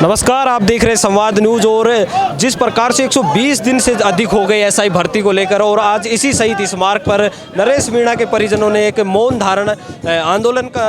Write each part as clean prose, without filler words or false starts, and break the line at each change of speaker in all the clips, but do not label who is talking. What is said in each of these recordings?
नमस्कार, आप देख रहे हैं संवाद न्यूज़। और जिस प्रकार से 120 दिन से अधिक हो गए एसआई भर्ती को लेकर, और आज इसी शहीद स्मारक पर नरेश मीणा के परिजनों ने एक मौन धारण आंदोलन का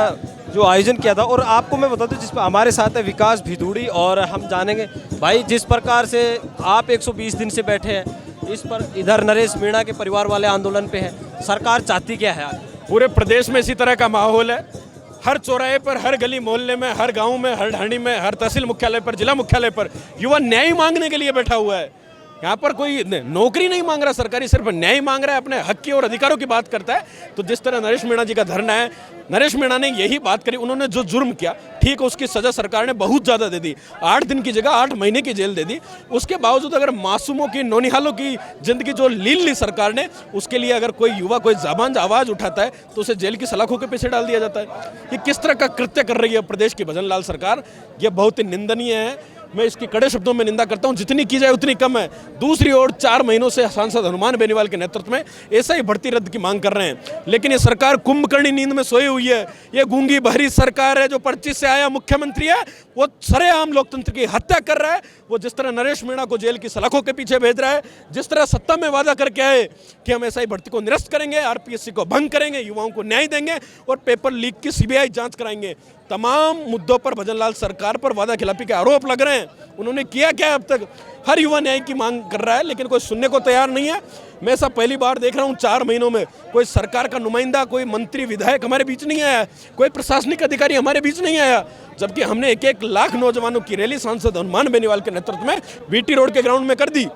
जो आयोजन किया था। और आपको मैं बता दूं, जिस पर हमारे साथ है विकास भिदुड़ी, और हम जानेंगे भाई जिस प्रकार से आप 120 दिन से बैठे हैं इस पर, इधर नरेश मीणा के परिवार वाले आंदोलन पे हैं, सरकार चाहती क्या है आज?
पूरे प्रदेश में इसी तरह का माहौल है। हर चौराहे पर, हर गली मोहल्ले में, हर गांव में, हर ढाणी में, हर तहसील मुख्यालय पर, जिला मुख्यालय पर युवा न्याय मांगने के लिए बैठा हुआ है। यहाँ पर कोई नौकरी नहीं मांग रहा सरकारी, सिर्फ न्याय मांग रहा है, अपने हक की और अधिकारों की बात करता है। तो जिस तरह नरेश मीणा जी का धरना है, नरेश मीणा ने यही बात करी। उन्होंने जो जुर्म किया, ठीक है, उसकी सजा सरकार ने बहुत ज़्यादा दे दी, 8 दिन की जगह 8 महीने की जेल दे दी। उसके बावजूद अगर मासूमों की, नौनिहालों की जिंदगी जो लील ली सरकार ने, उसके लिए अगर कोई युवा कोई जाबांज आवाज़ उठाता है तो उसे जेल की सलाखों के पीछे डाल दिया जाता है। ये किस तरह का कृत्य कर रही है प्रदेश की भजन लाल सरकार, ये बहुत ही निंदनीय है। मैं इसकी कड़े शब्दों में निंदा करता हूं, जितनी की जाए उतनी कम है। दूसरी ओर 4 महीनों से सांसद हनुमान बेनीवाल के नेतृत्व में एसआई भर्ती रद्द की मांग कर रहे हैं, लेकिन ये सरकार कुंभकर्णी नींद में सोई हुई है। ये गूंगी बहरी सरकार है। जो 25 से आया मुख्यमंत्री है वो सरेआम लोकतंत्र की हत्या कर रहा है। वो जिस तरह नरेश मीणा को जेल की सलाखों के पीछे भेज रहा है, जिस तरह सत्ता में वादा करके आए कि हम एसआई भर्ती को निरस्त करेंगे, आरपीएससी को भंग करेंगे, युवाओं को न्याय देंगे और पेपर लीक की सीबीआई जांच कराएंगे, तमाम मुद्दों पर भजन लाल सरकार पर वादा खिलाफी के आरोप लग रहे हैं। उन्होंने किया क्या अब तक? हर युवा न्याय की मांग कर रहा है, लेकिन कोई सुनने को तैयार नहीं है। मैं ऐसा पहली बार देख रहा हूँ 4 महीनों में कोई सरकार का नुमाइंदा, कोई मंत्री, विधायक हमारे बीच नहीं आया, कोई प्रशासनिक अधिकारी हमारे बीच नहीं आया, जबकि हमने 1-1 लाख नौजवानों की रैली सांसद हनुमान बेनीवाल के नेतृत्व में बीटी रोड के ग्राउंड में कर दी।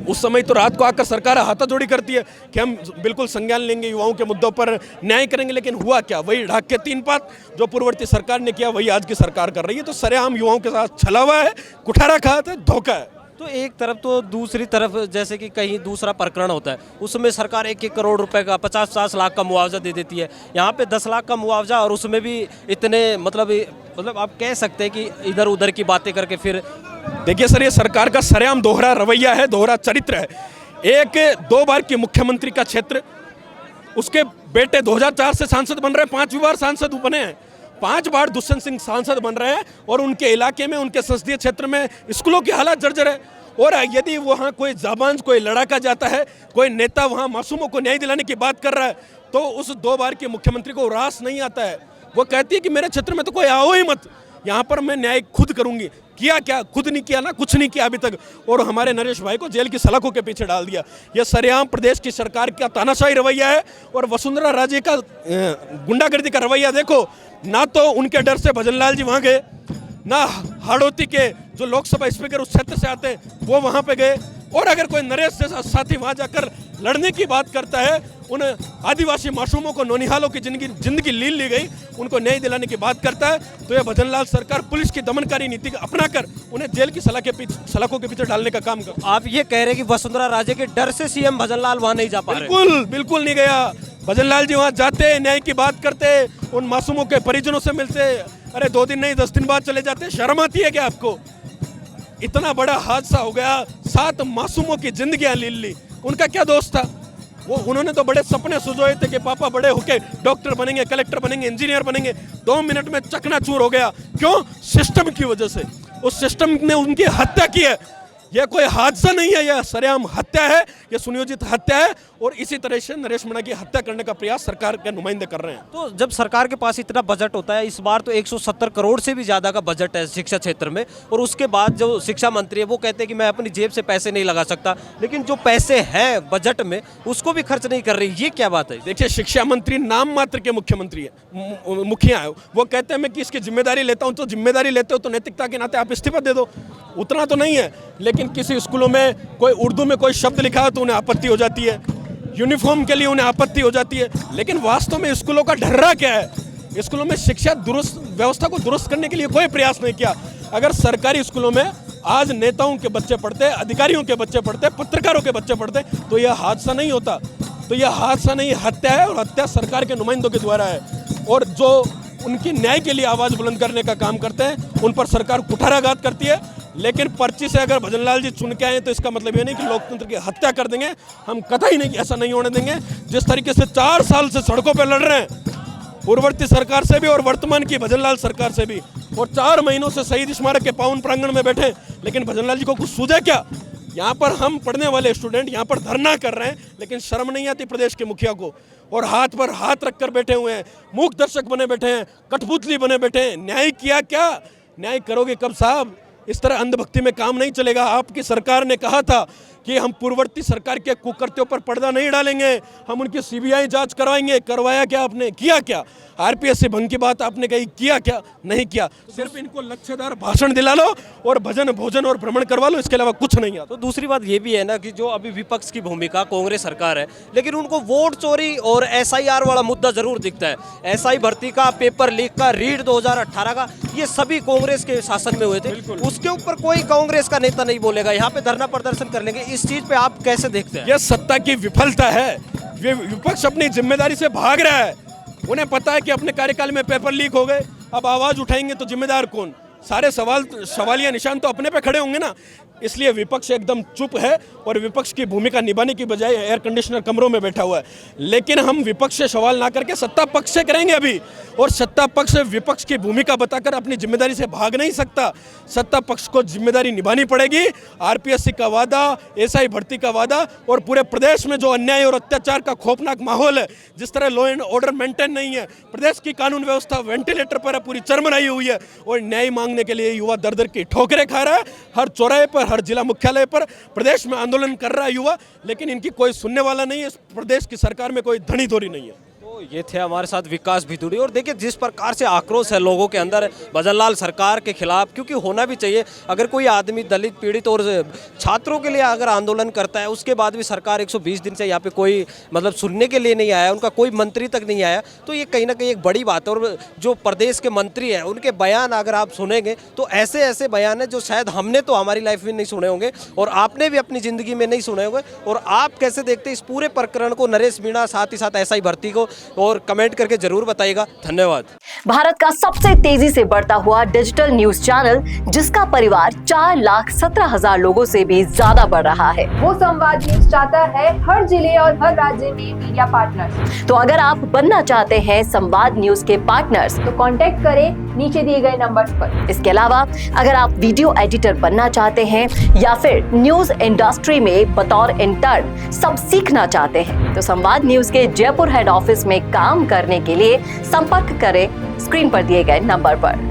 उस समय तो रात को आकर सरकार हाथाजोड़ी करती है कि हम बिल्कुल संज्ञान लेंगे, युवाओं के मुद्दों पर न्याय करेंगे, लेकिन हुआ क्या? वही ढाक के 3 पात जो पूर्ववर्ती सरकार ने किया वही आज की सरकार कर रही है। तो सरेआम युवाओं के साथ छला हुआ है, कुठारा खाया है, धोखा है।
तो एक तरफ तो, दूसरी तरफ जैसे कि कहीं दूसरा प्रकरण होता है उसमें सरकार 1-1 करोड़ रुपए का, 50-50 लाख का मुआवजा दे देती है। यहाँ पे 10 लाख का मुआवजा, और उसमें भी इतने मतलब आप कह सकते हैं कि इधर उधर की बातें करके फिर।
देखिए सर, ये सरकार का सरेआम दोहरा रवैया है, दोहरा चरित्र है। 1-2 बार की मुख्यमंत्री का क्षेत्र, उसके बेटे 2004 से सांसद बन रहे हैं, 5वीं बार सांसद बने हैं, 5 बार दुष्यंत सिंह सांसद बन रहे हैं, और उनके इलाके में, उनके संसदीय क्षेत्र में स्कूलों की हालत जर्जर है। और यदि वहाँ कोई जाबांज, कोई लड़ाका जाता है, कोई नेता वहाँ मासूमों को न्याय दिलाने की बात कर रहा है, तो उस 2 बार के मुख्यमंत्री को रास नहीं आता है। वो कहती है कि मेरे क्षेत्र में तो कोई आओ ही मत, यहाँ पर मैं न्याय खुद करूंगी। किया क्या? खुद नहीं किया ना, कुछ नहीं किया अभी तक, और हमारे नरेश भाई को जेल की सलाखों के पीछे डाल दिया। यह सरेआम प्रदेश की सरकार का तानाशाही रवैया है। और वसुंधरा राजे का गुंडागर्दी का रवैया देखो, ना तो उनके डर से भजन लाल जी वहाँ गए, ना हाड़ौती के जो लोकसभा स्पीकर उस क्षेत्र से आते वो वहाँ पे गए, और अगर कोई नरेश जैसा साथी वहाँ जाकर लड़ने की बात करता है, उन आदिवासी मासूमों को, नौनिहालों की जिंदगी लील ली गई, उनको न्याय दिलाने की बात करता है, तो यह भजन लाल सरकार पुलिस की दमनकारी नीति अपनाकर उन्हें जेल की सलाखों के पीछे डालने का काम कर।
आप ये कह रहे हैं कि वसुंधरा राजे के डर से सीएम भजन लाल वहाँ नहीं जा पा रहे?
बिल्कुल नहीं गया। भजन लाल जी वहाँ जाते, न्याय की बात करते, उन मासूमों के परिजनों से मिलते। अरे 2 दिन नहीं, 10 दिन बाद चले जाते। शर्म आती है क्या आपको? इतना बड़ा हादसा हो गया, 7 मासूमों की जिंदगियां लील ली। उनका क्या दोष था? उन्होंने तो बड़े सपने सुझाए थे कि पापा बड़े होके डॉक्टर बनेंगे, कलेक्टर बनेंगे, इंजीनियर बनेंगे। 2 मिनट में चकनाचूर हो गया। क्यों? सिस्टम की वजह से। उस सिस्टम ने उनकी हत्या की है। यह कोई हादसा नहीं है, यह सरेआम हत्या है, यह सुनियोजित हत्या है। और इसी तरह से नरेश मीणा की हत्या करने का प्रयास सरकार के नुमाइंदे कर रहे हैं।
तो जब सरकार के पास इतना बजट होता है, इस बार तो 170 करोड़ से भी ज़्यादा का बजट है शिक्षा क्षेत्र में, और उसके बाद जो शिक्षा मंत्री है वो कहते हैं कि मैं अपनी जेब से पैसे नहीं लगा सकता, लेकिन जो पैसे हैं बजट में उसको भी खर्च नहीं कर रही। ये क्या बात है?
देखिए, शिक्षा मंत्री नाम मात्र के मुख्यमंत्री है, मुखिया है। वो कहते हैं मैं कि इसकी जिम्मेदारी लेता हूँ, तो जिम्मेदारी लेते हो तो नैतिकता के नाते आप इस्तीफा दे दो। उतना तो नहीं है, लेकिन किसी स्कूलों में कोई उर्दू में कोई शब्द लिखा हो तो उन्हें आपत्ति हो जाती है, यूनिफॉर्म के लिए उन्हें आपत्ति हो जाती है। लेकिन वास्तव में स्कूलों का ढर्रा क्या है? स्कूलों में शिक्षा व्यवस्था को दुरुस्त करने के लिए कोई प्रयास नहीं किया। अगर सरकारी स्कूलों में आज नेताओं के बच्चे पढ़ते, अधिकारियों के बच्चे पढ़ते, पत्रकारों के बच्चे पढ़ते, तो यह हादसा नहीं होता। तो यह हादसा नहीं, हत्या है, और हत्या सरकार के नुमाइंदों के द्वारा है। और जो उनकी न्याय के लिए आवाज़ बुलंद करने का काम करते हैं, उन पर सरकार कुठाराघात करती है। लेकिन पर्ची से अगर भजन लाल जी चुन के आए तो इसका मतलब ये नहीं कि लोकतंत्र की हत्या कर देंगे। हम कतई नहीं, ऐसा नहीं होने देंगे। जिस तरीके से 4 साल से सड़कों पर लड़ रहे हैं, पूर्ववर्ती सरकार से भी और वर्तमान की भजनलाल सरकार से भी। और 4 महीनों से शहीद स्मारक के पावन प्रांगण में बैठे, लेकिन भजनलाल जी को कुछ सूझे क्या? यहाँ पर हम पढ़ने वाले स्टूडेंट यहाँ पर धरना कर रहे हैं, लेकिन शर्म नहीं आती प्रदेश के मुखिया को, और हाथ पर हाथ रखकर बैठे हुए हैं, मूक दर्शक बने बैठे हैं, कठपुतली बने बैठे हैं। न्याय किया क्या? न्याय करोगे कब साहब? इस तरह अंधभक्ति में काम नहीं चलेगा। आपकी सरकार ने कहा था कि हम पूर्ववर्ती सरकार के कुकर्त्यों पर पर्दा नहीं डालेंगे, हम उनकी सीबीआई जांच करवाएंगे। करवाया क्या आपने? किया क्या? आरपीएससी भंग की बात आपने कही, किया क्या? नहीं किया। सिर्फ इनको लच्छेदार भाषण दिला लो और भजन भोजन और भ्रमण करवा लो, इसके अलावा कुछ नहीं आता।
तो दूसरी बात ये भी है ना कि जो अभी विपक्ष की भूमिका कांग्रेस सरकार है, लेकिन उनको वोट चोरी और एसआईआर वाला मुद्दा जरूर दिखता है। एसआई भर्ती का, पेपर लीक का, रीट 2018 का, ये सभी कांग्रेस के शासन में हुए थे। उसके ऊपर कोई कांग्रेस का नेता नहीं बोलेगा, यहाँ पे धरना प्रदर्शन कर लेंगे। इस चीज पे आप कैसे देखते हैं?
यह सत्ता की विफलता है। विपक्ष अपनी जिम्मेदारी से भाग रहा है। उन्हें पता है कि अपने कार्यकाल में पेपर लीक हो गए, अब आवाज उठाएंगे तो जिम्मेदार कौन? सारे सवालिया निशान तो अपने पे खड़े होंगे ना। इसलिए विपक्ष एकदम चुप है और विपक्ष की भूमिका निभाने की बजाय एयर कंडीशनर कमरों में बैठा हुआ है। लेकिन हम विपक्ष से सवाल ना करके सत्ता पक्ष से करेंगे अभी, और सत्ता पक्ष विपक्ष की भूमिका बताकर अपनी जिम्मेदारी से भाग नहीं सकता। सत्ता पक्ष को जिम्मेदारी निभानी पड़ेगी। आरपीएससी का वादा, एसआई भर्ती का वादा, और पूरे प्रदेश में जो अन्याय और अत्याचार का खौफनाक माहौल है, जिस तरह लॉ एंड ऑर्डर मेंटेन नहीं है, प्रदेश की कानून व्यवस्था वेंटिलेटर पर है, पूरी चरमराई हुई है, और न्याय मांगने के लिए युवा दर दर की ठोकरें खा रहा है। हर चौराहे पर, हर जिला मुख्यालय पर प्रदेश में आंदोलन कर रहा है युवा, लेकिन इनकी कोई सुनने वाला नहीं है। इस प्रदेश की सरकार में कोई धनी धोरी नहीं है।
तो ये थे हमारे साथ विकास भितुड़ी। और देखिए जिस प्रकार से आक्रोश है लोगों के अंदर भजनलाल सरकार के खिलाफ, क्योंकि होना भी चाहिए। अगर कोई आदमी दलित, पीड़ित और छात्रों के लिए अगर आंदोलन करता है, उसके बाद भी सरकार 120 दिन से यहाँ पे कोई मतलब सुनने के लिए नहीं आया, उनका कोई मंत्री तक नहीं आया, तो ये कहीं ना कहीं एक बड़ी बात है। और जो प्रदेश के मंत्री हैं, उनके बयान अगर आप सुनेंगे तो ऐसे ऐसे बयान है जो शायद हमने तो हमारी लाइफ में नहीं सुने होंगे और आपने भी अपनी ज़िंदगी में नहीं सुने होंगे। और आप कैसे देखते हैं इस पूरे प्रकरण को, नरेश मीणा, साथ ही साथ एसआई भर्ती को, और कमेंट करके जरूर बताइएगा। धन्यवाद।
भारत का सबसे तेजी से बढ़ता हुआ डिजिटल न्यूज चैनल, जिसका परिवार 4,17,000 लोगों से भी ज्यादा बढ़ रहा है,
वो संवाद न्यूज चाहता है हर जिले और हर राज्य में मीडिया पार्टनर्स।
तो अगर आप बनना चाहते हैं संवाद न्यूज के पार्टनर्स,
तो कांटेक्ट करें नीचे दिए गए नंबर्स पर।
इसके अलावा अगर आप वीडियो एडिटर बनना चाहते हैं या फिर न्यूज इंडस्ट्री में बतौर इंटर्न सब सीखना चाहते हैं, तो संवाद न्यूज के जयपुर हेड ऑफिस में काम करने के लिए संपर्क करें स्क्रीन पर दिए गए नंबर पर।